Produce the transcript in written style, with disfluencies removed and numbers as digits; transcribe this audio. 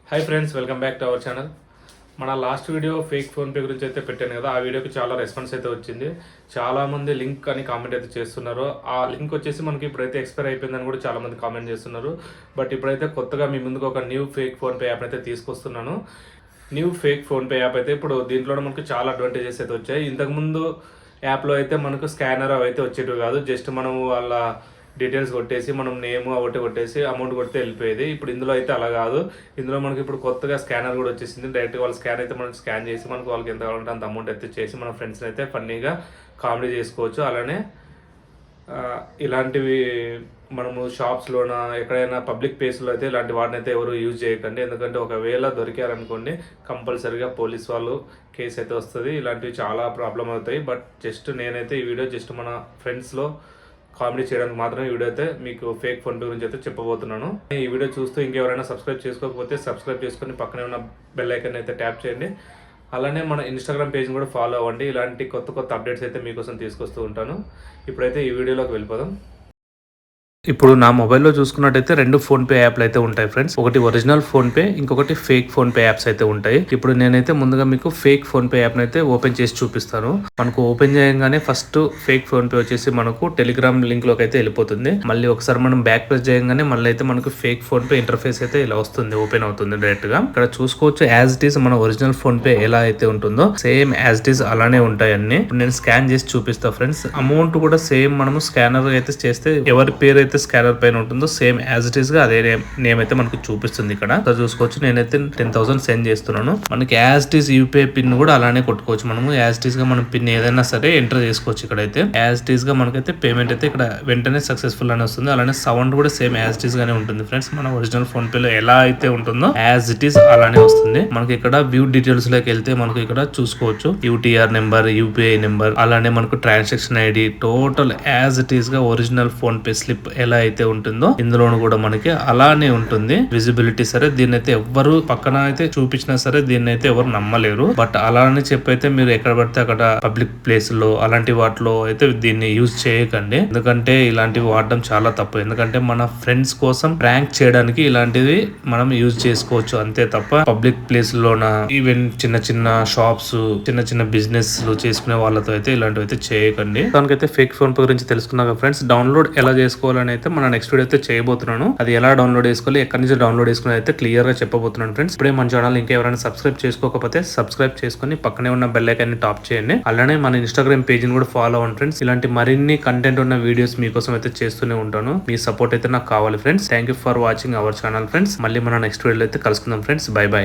Hi friends, welcome back to our channel. మన last video fake PhonePe గురించి అయితే పెట్టాను కదా, ఆ వీడియోకి చాలా రెస్పాన్స్ అయితే వచ్చింది. చాలామంది లింక్ అని కామెంట్ అయితే చేస్తున్నారు. ఆ లింక్ వచ్చేసి మనకి ఇప్పుడైతే ఎక్స్పైర్ అయిపోయిందని కూడా చాలామంది కామెంట్ చేస్తున్నారు. బట్ ఇప్పుడైతే కొత్తగా మీ ముందుకు ఒక న్యూ ఫేక్ ఫోన్పే యాప్ అయితే తీసుకొస్తున్నాను. న్యూ ఫేక్ ఫోన్పే యాప్ అయితే ఇప్పుడు దీంట్లో మనకు చాలా అడ్వాంటేజెస్ అయితే వచ్చాయి. ఇంతకుముందు యాప్లో అయితే మనకు స్కానర్ అవి అయితే వచ్చేటివి కాదు. జస్ట్ మనం వాళ్ళ డీటెయిల్స్ కొట్టేసి మనం నేమ్ ఒకటి కొట్టేసి అమౌంట్ కొడితే వెళ్ళిపోయేది. ఇప్పుడు ఇందులో అయితే అలా కాదు. ఇందులో మనకి ఇప్పుడు కొత్తగా స్కానర్ కూడా వచ్చేసింది. డైరెక్ట్గా వాళ్ళ స్కాన్ అయితే మనం స్కాన్ చేసి మనకు వాళ్ళకి ఎంత కావాలంటే అంత అమౌంట్ అయితే చేసి మన ఫ్రెండ్స్ని అయితే ఫన్నీగా కామెడీ చేసుకోవచ్చు. అలానే ఇలాంటివి మనము షాప్స్లోన ఎక్కడైనా పబ్లిక్ ప్లేస్లో అయితే ఇలాంటి వాటిని అయితే ఎవరు యూజ్ చేయకండి. ఎందుకంటే ఒకవేళ దొరికారనుకోండి కంపల్సరీగా పోలీస్ వాళ్ళు కేసు అయితే వస్తుంది. ఇలాంటివి చాలా ప్రాబ్లం అవుతాయి. బట్ జస్ట్ నేనైతే ఈ వీడియో జస్ట్ మన ఫ్రెండ్స్లో కామెడీ చేయడానికి మాత్రమే ఈ వీడియో అయితే మీకు ఫేక్ ఫోన్పే గురించి అయితే చెప్పబోతున్నాను. ఈ వీడియో చూస్తూ ఇంకెవరైనా సబ్స్క్రైబ్ చేసుకోకపోతే సబ్స్క్రైబ్ చేసుకొని పక్కనే ఉన్న బెల్ ఐకాన్ అయితే ట్యాప్ చేయండి. అలానే మన ఇన్స్టాగ్రామ్ పేజ్ని కూడా ఫాలో అవ్వండి. ఇలాంటి కొత్త కొత్త అప్డేట్స్ అయితే మీకోసం తీసుకొస్తూ ఉంటాను. ఇప్పుడైతే ఈ వీడియోలోకి వెళ్ళిపోదాం. ఇప్పుడు నా మొబైల్లో చూసుకున్నట్టయితే రెండు ఫోన్పే యాప్లు అయితే ఉంటాయి ఫ్రెండ్స్. ఒకటి ఒరిజినల్ ఫోన్పే, ఇంకొకటి ఫేక్ ఫోన్పే యాప్స్ అయితే ఉంటాయి. ఇప్పుడు నేనైతే ముందుగా మీకు ఫేక్ ఫోన్పే యాప్ అయితే ఓపెన్ చేసి చూపిస్తాను. మనకు ఓపెన్ చేయగానే ఫస్ట్ ఫేక్ ఫోన్పే వచ్చేసి మనకు టెలిగ్రామ్ లింక్ లోకి అయితే వెళ్ళిపోతుంది. మళ్ళీ ఒకసారి మనం బ్యాక్ ప్రెస్ చేయగానే మళ్ళీ అయితే మనకు ఫేక్ ఫోన్పే ఇంటర్ఫేస్ అయితే ఇలా వస్తుంది, ఓపెన్ అవుతుంది డైరెక్ట్ గా. ఇక్కడ చూసుకోవచ్చు యాజ్ ఇట్ ఈస్ మన ఒరిజినల్ ఫోన్పే ఎలా అయితే ఉంటుందో సేమ్ యాజ్ ఇట్ ఈస్ అలానే ఉంటాయి అన్ని. నేను స్కాన్ చేసి చూపిస్తా ఫ్రెండ్స్. అమౌంట్ కూడా సేమ్ మనము స్కానర్ అయితే చేస్తే ఎవరి పేరు అయితే స్కానర్ పైన ఉంటుందో సేమ్ యాజ్ ఇట్ ఈస్ గా అదే నేమ్ అయితే మనకు చూపిస్తుంది. ఇక్కడ చూసుకోవచ్చు నేనైతే 10,000 సెండ్ చేస్తున్నాను. మనకి as it is UPI pin కూడా అలానే కొట్టుకోవచ్చు. మనము యాజ్ ఇట్ ఈస్ గా మనం పిన్ ఏదైనా సరే ఎంటర్ చేసుకోవచ్చు. ఇక్కడైతే యాజ్ ఇట్ ఈస్ గా మనకైతే పేమెంట్ అయితే ఇక్కడ వెంటనే సక్సెస్ఫుల్ అని వస్తుంది. అలానే సౌండ్ కూడా సేమ్ యాజ్ ఇట్ ఈస్ గానే ఉంటుంది ఫ్రెండ్స్. మన ఒరిజినల్ ఫోన్ పే లో ఎలా అయితే ఉంటుందో యాజ్ ఇట్ ఈస్ అలానే వస్తుంది. మనకి ఇక్కడ వ్యూ డీటెయిల్స్ లోకి వెళ్తే మనకు ఇక్కడ చూసుకోవచ్చు యూటీఆర్ నెంబర్, యూపీఐ నెంబర్, అలానే మనకు transaction ID total as it is గా ఒరిజినల్ ఫోన్ పే స్లిప్ ఎలా అయితే ఉంటుందో ఇందులోను కూడా మనకి అలానే ఉంటుంది. విజిబిలిటీ సరే దీన్ని అయితే ఎవ్వరు పక్కన అయితే చూపించినా సరే దీన్ని అయితే ఎవరు నమ్మలేరు. బట్ అలానే చెప్పైతే మీరు ఎక్కడ పడితే అక్కడ పబ్లిక్ ప్లేస్ లో అలాంటి వాటిలో అయితే దీన్ని యూజ్ చేయకండి. ఎందుకంటే ఇలాంటివి వాడడం చాలా తప్పు. ఎందుకంటే మన ఫ్రెండ్స్ కోసం ప్రాంక్ చేయడానికి ఇలాంటివి మనం యూజ్ చేసుకోవచ్చు అంతే తప్ప పబ్లిక్ ప్లేస్ లోన ఈవెన్ చిన్న చిన్న షాప్స్, చిన్న చిన్న బిజినెస్ చేసుకునే వాళ్ళతో అయితే ఇలాంటివి అయితే చేయకండి. దానికైతే ఫేక్ ఫోన్ పే గురించి తెలుసుకున్నాక ఫ్రెండ్స్, డౌన్లోడ్ ఎలా చేసుకోవాలని అయితే మన నెక్స్ట్ వీడియో అయితే చేయబోతున్నాను. అది ఎలా డౌన్లోడ్ చేసుకోవాలి, ఎక్కడి నుంచి డౌన్లోడ్ చేసుకుని అయితే క్లియర్ గా చెప్పబోతున్నాను ఫ్రెండ్స్. ఇప్పుడే మన ఛానల్ ఇంకా ఎవరైనా సబ్స్క్రైబ్ చేసుకోకపోతే సబ్స్క్రైబ్ చేసుకుని పక్కనే ఉన్న బెల్ ఐకాన్ ని టాప్ చేయండి. అలానే మన ఇన్స్టాగ్రామ్ పేజ్ ని కూడా ఫాలో అవ్వండి ఫ్రెండ్స్. ఇలాంటి మరిన్ని కంటెంట్ ఉన్న వీడియోస్ మీకోసం అయితే చేస్తూనే ఉంటాను. మీ సపోర్ట్ అయితే నాకు కావాలి friends. Thank you for watching our channel friends. మళ్ళీ మన నెక్స్ట్ వీడియో అయితే కలుసుకుందాం ఫ్రెండ్స్. By by.